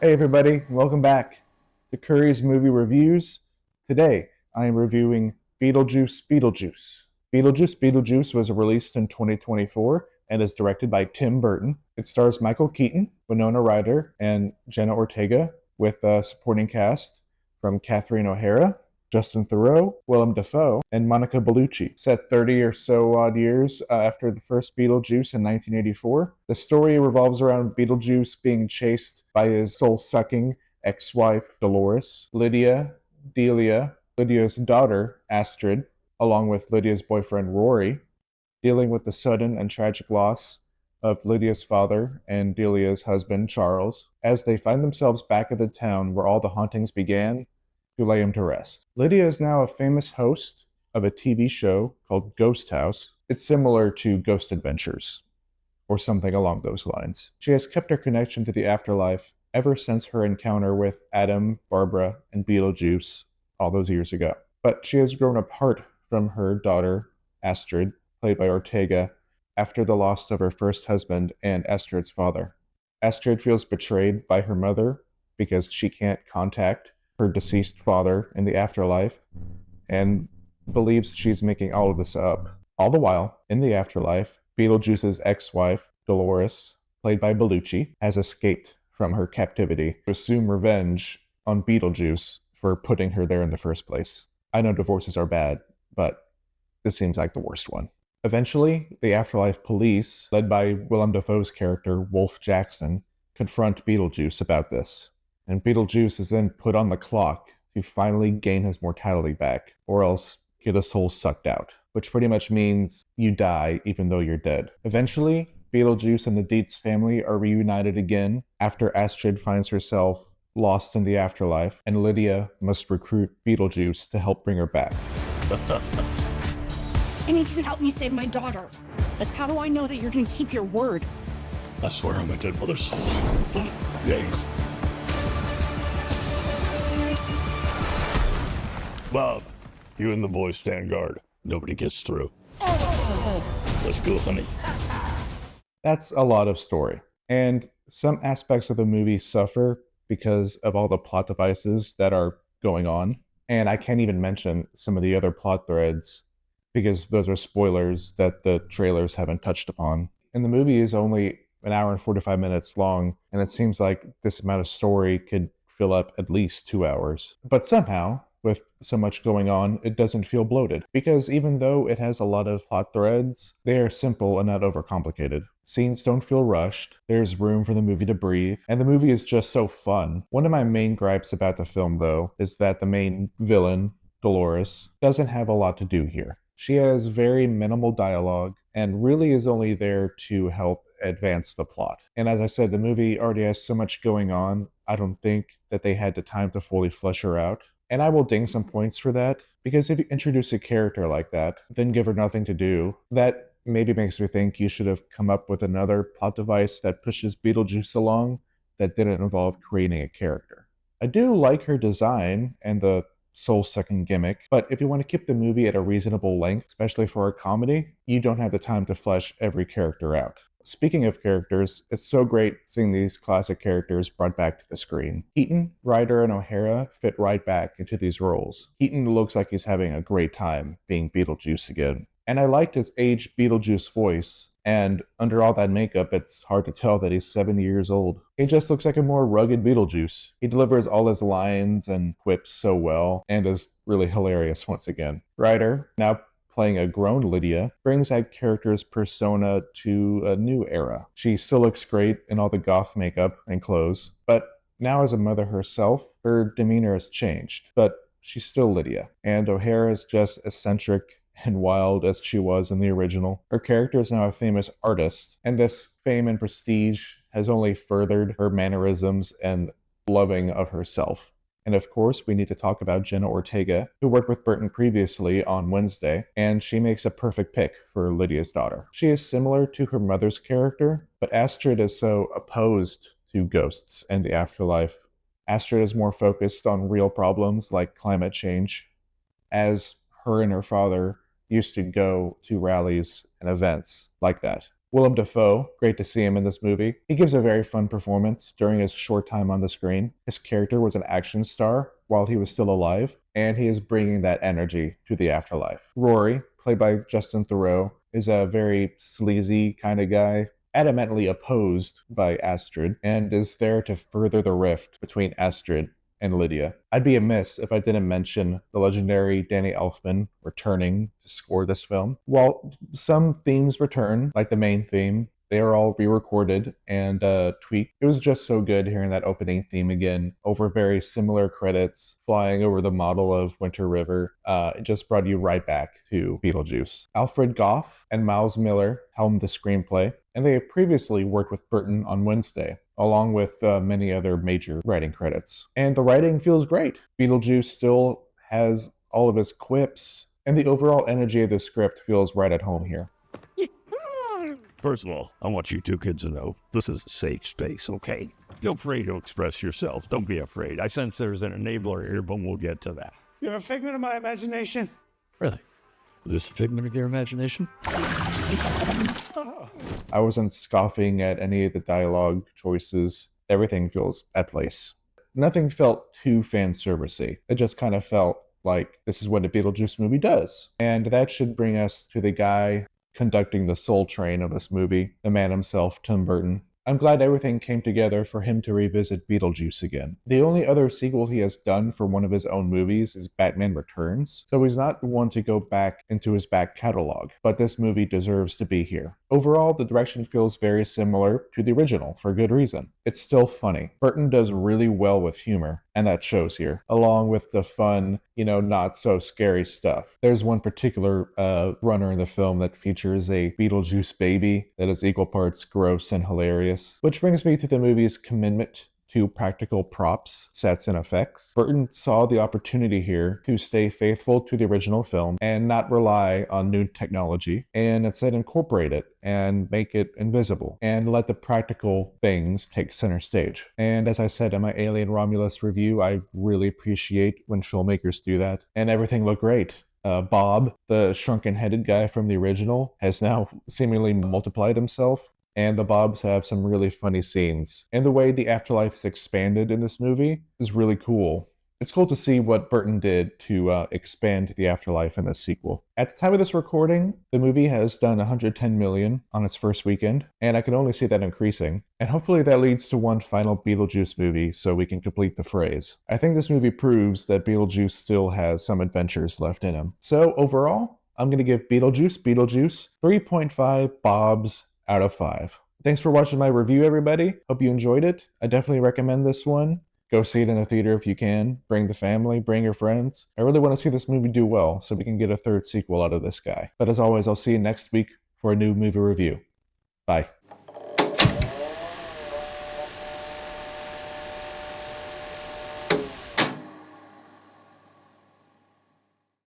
Hey everybody, welcome back to Curry's Movie Reviews. Today I am reviewing Beetlejuice Beetlejuice. Beetlejuice Beetlejuice was released in 2024 and is directed by Tim Burton. It stars Michael Keaton, Winona Ryder, and Jenna Ortega, with a supporting cast from Catherine O'Hara, Justin Theroux, Willem Dafoe, and Monica Bellucci. Set 30 or so odd years after the first Beetlejuice in 1984, the story revolves around Beetlejuice being chased by his soul-sucking ex-wife Dolores, Lydia's daughter Astrid, along with Lydia's boyfriend Rory, dealing with the sudden and tragic loss of Lydia's father and Delia's husband Charles, as they find themselves back at the town where all the hauntings began, to lay him to rest. Lydia is now a famous host of a TV show called Ghost House. It's similar to Ghost Adventures, or something along those lines. She has kept her connection to the afterlife ever since her encounter with Adam, Barbara, and Beetlejuice all those years ago. But she has grown apart from her daughter, Astrid, played by Ortega, after the loss of her first husband and Astrid's father. Astrid feels betrayed by her mother because she can't contact her deceased father in the afterlife and believes she's making all of this up. All the while, in the afterlife, Beetlejuice's ex-wife, Dolores, played by Bellucci, has escaped from her captivity to assume revenge on Beetlejuice for putting her there in the first place. I know divorces are bad, but this seems like the worst one. Eventually, the afterlife police, led by Willem Dafoe's character, Wolf Jackson, confront Beetlejuice about this, and Beetlejuice is then put on the clock to finally gain his mortality back, or else get a soul sucked out, which pretty much means you die even though you're dead. Eventually, Beetlejuice and the Dietz family are reunited again after Astrid finds herself lost in the afterlife, and Lydia must recruit Beetlejuice to help bring her back. I need you to help me save my daughter. But how do I know that you're going to keep your word? I swear on my dead mother's soul. Yes. Bob, you and the boys stand guard. Nobody gets through. Let's go, honey. That's a lot of story. And some aspects of the movie suffer because of all the plot devices that are going on. And I can't even mention some of the other plot threads because those are spoilers that the trailers haven't touched upon. And the movie is only an hour and 45 minutes long, and it seems like this amount of story could fill up at least 2 hours. But somehow, with so much going on, it doesn't feel bloated, because even though it has a lot of plot threads, they are simple and not overcomplicated. Scenes don't feel rushed, there's room for the movie to breathe, and the movie is just so fun. One of my main gripes about the film, though, is that the main villain, Dolores, doesn't have a lot to do here. She has very minimal dialogue and really is only there to help advance the plot. And as I said, the movie already has so much going on, I don't think that they had the time to fully flesh her out. And I will ding some points for that, because if you introduce a character like that, then give her nothing to do, that maybe makes me think you should have come up with another plot device that pushes Beetlejuice along that didn't involve creating a character. I do like her design and the soul-sucking gimmick, but if you want to keep the movie at a reasonable length, especially for a comedy, you don't have the time to flesh every character out. Speaking of characters, it's so great seeing these classic characters brought back to the screen. Keaton, Ryder, and O'Hara fit right back into these roles. Keaton looks like he's having a great time being Beetlejuice again. And I liked his aged Beetlejuice voice, and under all that makeup, it's hard to tell that he's 70 years old. He just looks like a more rugged Beetlejuice. He delivers all his lines and quips so well, and is really hilarious once again. Ryder, now playing a grown Lydia, brings that character's persona to a new era. She still looks great in all the goth makeup and clothes, but now as a mother herself, her demeanor has changed, but she's still Lydia. And O'Hara is just eccentric and wild as she was in the original. Her character is now a famous artist, and this fame and prestige has only furthered her mannerisms and loving of herself. And of course, we need to talk about Jenna Ortega, who worked with Burton previously on Wednesday, and she makes a perfect pick for Lydia's daughter. She is similar to her mother's character, but Astrid is so opposed to ghosts and the afterlife. Astrid is more focused on real problems like climate change, as her and her father used to go to rallies and events like that. Willem Dafoe, great to see him in this movie. He gives a very fun performance during his short time on the screen. His character was an action star while he was still alive, and he is bringing that energy to the afterlife. Rory, played by Justin Theroux, is a very sleazy kind of guy, adamantly opposed by Astrid, and is there to further the rift between Astrid and Lydia. I'd be amiss if I didn't mention the legendary Danny Elfman returning to score this film. While some themes return, like the main theme, they are all re-recorded and tweaked. It was just so good hearing that opening theme again over very similar credits, flying over the model of Winter River. It just brought you right back to Beetlejuice. Alfred Goff and Miles Miller helmed the screenplay, and they had previously worked with Burton on Wednesday, along with many other major writing credits. And the writing feels great. Beetlejuice still has all of his quips, and the overall energy of the script feels right at home here. First of all, I want you two kids to know this is a safe space, okay? Feel free to express yourself. Don't be afraid. I sense there's an enabler here, but we'll get to that. You're a figment of my imagination. Really? Is this a figment of your imagination? I wasn't scoffing at any of the dialogue choices. Everything feels at place. Nothing felt too fan servicey. It just kind of felt like this is what a Beetlejuice movie does. And that should bring us to the guy conducting the soul train of this movie, the man himself, Tim Burton. I'm glad everything came together for him to revisit Beetlejuice again. The only other sequel he has done for one of his own movies is Batman Returns, so he's not one to go back into his back catalog, but this movie deserves to be here. Overall, the direction feels very similar to the original, for good reason. It's still funny. Burton does really well with humor, and that shows here, along with the fun, not so scary stuff. There's one particular runner in the film that features a Beetlejuice baby that is equal parts gross and hilarious, which brings me to the movie's commitment to practical props, sets, and effects. Burton saw the opportunity here to stay faithful to the original film and not rely on new technology, and instead incorporate it and make it invisible and let the practical things take center stage. And as I said in my Alien Romulus review, I really appreciate when filmmakers do that, and everything looked great. Bob, the shrunken-headed guy from the original, has now seemingly multiplied himself, and the Bobs have some really funny scenes. And the way the afterlife is expanded in this movie is really cool. It's cool to see what Burton did to expand the afterlife in this sequel. At the time of this recording, the movie has done $110 million on its first weekend, and I can only see that increasing. And hopefully that leads to one final Beetlejuice movie so we can complete the phrase. I think this movie proves that Beetlejuice still has some adventures left in him. So overall, I'm going to give Beetlejuice 3.5 Bobs out of 5. Thanks for watching my review, everybody. Hope you enjoyed it. I definitely recommend this one. Go see it in the theater if you can. Bring the family, bring your friends. I really want to see this movie do well so we can get a third sequel out of this guy. But as always, I'll see you next week for a new movie review. Bye.